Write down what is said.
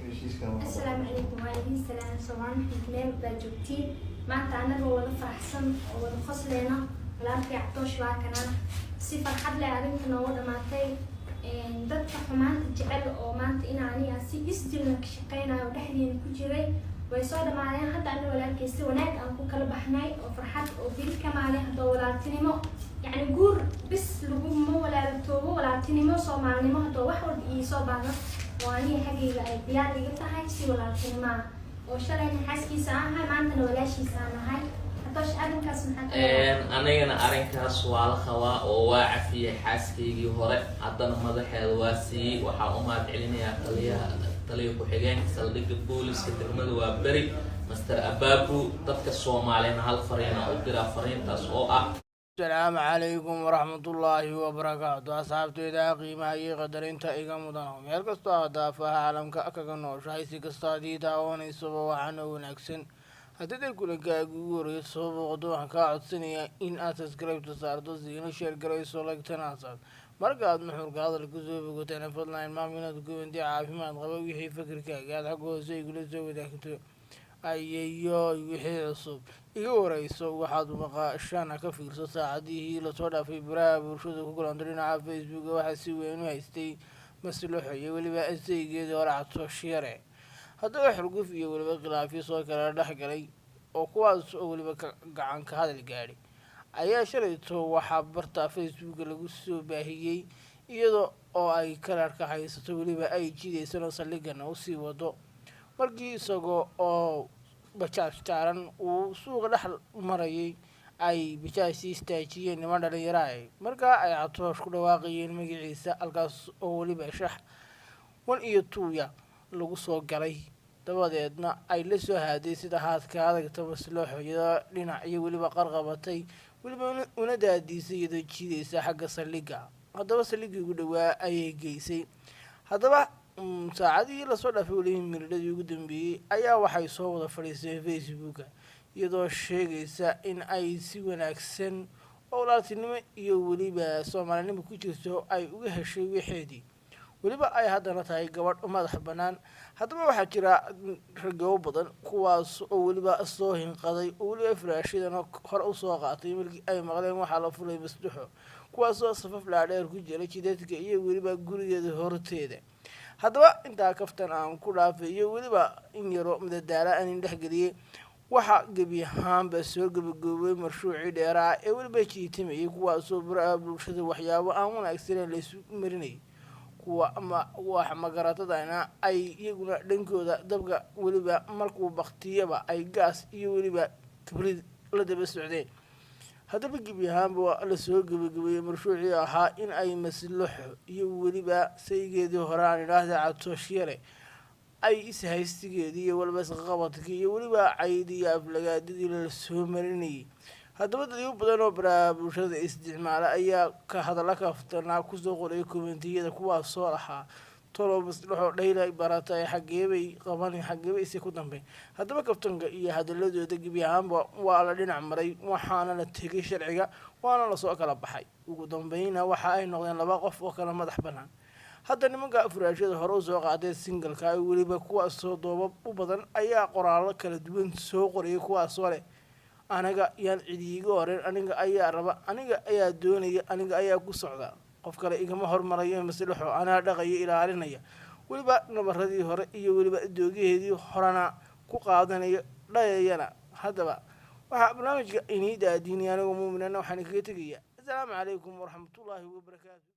السلام عليكم وعليكم السلام سواء حكمين باجوتين ما تعنا ولا فرحسن ولا خصلنا ولا أرجع عطوش واكنا صفر حد لا أرنكنا ولا ما تي دت حمان تجعل أو ما تينا عني أسي يسجلنا كشقينا ودحين كجري ويصير معنا حتى أنا ولا كيسي وناك أنكو كلا بحناي وفرحات وبيل كمان هذا ولا تنمو يعني جور بس لجوم ولا توبو ولا تنمو صو معنا ما هذا واحد يصابنا وأنا حقيقة بيار قلت هاي شيء ولا تنمى وشلون حاسكي ساعة ما عندنا ولا شيء ساعة هاي حتىش أرنكاس أنا أرنكاس والخوا وواعفي حاسكي هراء عدنا مضحى الواسي وحاومات علينا طليق وحجان سلك البوليس كترمد وبري مستر أبابو تذكر علينا هالفرينا أو فرين تسوء. السلام عليكم ورحمة الله وبركاته أصحابتي إذا قيمة أي قدر إنت إيجا مدنهم يالكستا دافها عالم كأكاكنو شايسي كستا ديتا واني سوبا وحانو ونكسن هدد كل كاغوري سوبا قدوها كاعد سنية إن أتسكريب تساردو زينو شير قريسو لك تناسل مرقاد محور قادر الكزوب وقتنا فضلين ما منا تقوين دي عافيمان غباوي حي فكر كاقاد حقوه سيقول زوي داكتو أييو وحي عصب iga warayso waxaad maqashaan ka fiirso saacadihii la soo dhaafay baraha bulshada ku kulanto dhinaca Facebook waxa si weyn u haystay mas'uuliyo iyo waliba asaygeeda hore cadso shire haddaba xurguf iyo waliba khilaafyo soo kala dhaxgalay oo kuwaas oo waliba gacan ka hadal gaadhay ayaa shalayto waxa barta Facebook lagu soo baahiyay iyadoo oo ay kararka haysato waliba ay jiideysano saldhigana u sii wado markii isagoo oo bajaaj taaran uu suuqa dhex marayay ay bajaajii istaajiyeen niman dhalinyaro ah markaa ay catoosh ku dhawaaqayeen magaciisa halkaas oo waliba shax wan iyo tuuya lagu soo galay dabadeedna ay la soo haaday sida haadka adagta maslooxyada dhinac iyo waliba qarqabatay waliba una daadiisay iyadoo jiidaysa xagga saldhigga haddaba saldhiggii ugu dhawaa ayay geysay haddaba saacadii la soo dhaafay waliba miradii ugu dambeeyay ayaa waxay soo wada fadhiisay Facebook iyadoo sheegaysa in ay si wanaagsan oo walaaltinimo iyo waliba Soomaalinimo ku jirto ay uga heshay wixeedii waliba ay haddana tahay gabadh madax banaan haddaba waxaa jira ragoo badan kuwaas oo waliba soo hinqaday oo waliba firaashadana hor u soo qaatay markii ay maqleen waxa la fulay masduxo kuwaas oo safaf dhaadheer ku jira jidadka iyo waliba gurigeeda horteeda haddaba intaa kaftan aan ku dhaafay iyo waliba in yaro madadaala aan dhexgeliyay waxa gabi ahaanba soo gabagaboobay mashruucii dheeraa ee waliba jiitimay kuwaas oo baraha bulshada waxyaabo aan wanaagsaneyn la isu marinay kuwa ama wax magaratadana ay iyaguna dhankooda dabka waliba markuu baqtiyaba ay gaas iyo waliba kibrid la daba socdeen haddaba gabi ahaanba la soo gabagabeeyay mashruucii ahaa in ay maslaxo iyo waliba saygeedii hore aan idhaahda catoosh yare ay is haystigeedii iyo waliba isqabadkii iyo waliba caydii aflagaadidii la soo marinayay haddaba dadyo badan oo baraha bulshada isticmaala ayaa ka hadalla kaftanaa kusoo qoray kommentiyada kuwaas soo lahaa tolo maslaxo dhaylay baratay xageebay qaban xageebay si ku dambeyn haddaba kaftanka iyo hadaladooda gabi ahaanba waa la dhinac maray waxaana la tegay sharciga waana la soo kala baxay ugu dambeynna waxa ay noqdeen laba qof oo kala madax banaan hadda nimanka furaashada hore u soo qaaday single-ka ay waliba kuwaas soo doobab u badan ayaa qoraallo kala duwan soo qorayay kuwaas oo leh anaga yaan cidiiga horeen aniga ayaa raba aniga ayaa doonaya aniga ayaa ku socda qof kale igama hormarayo maslaxo anaa dhaqayo ilaalinaya waliba nabaradii hore iyo waliba doogaheedii horena ku qaadanaya dhayayana haddaba waxa barnaamijka inii daadiinay aniga muuminana waxaan kaga tegayaa assalaamu calaykum waraxmatullaahi wabarakaatu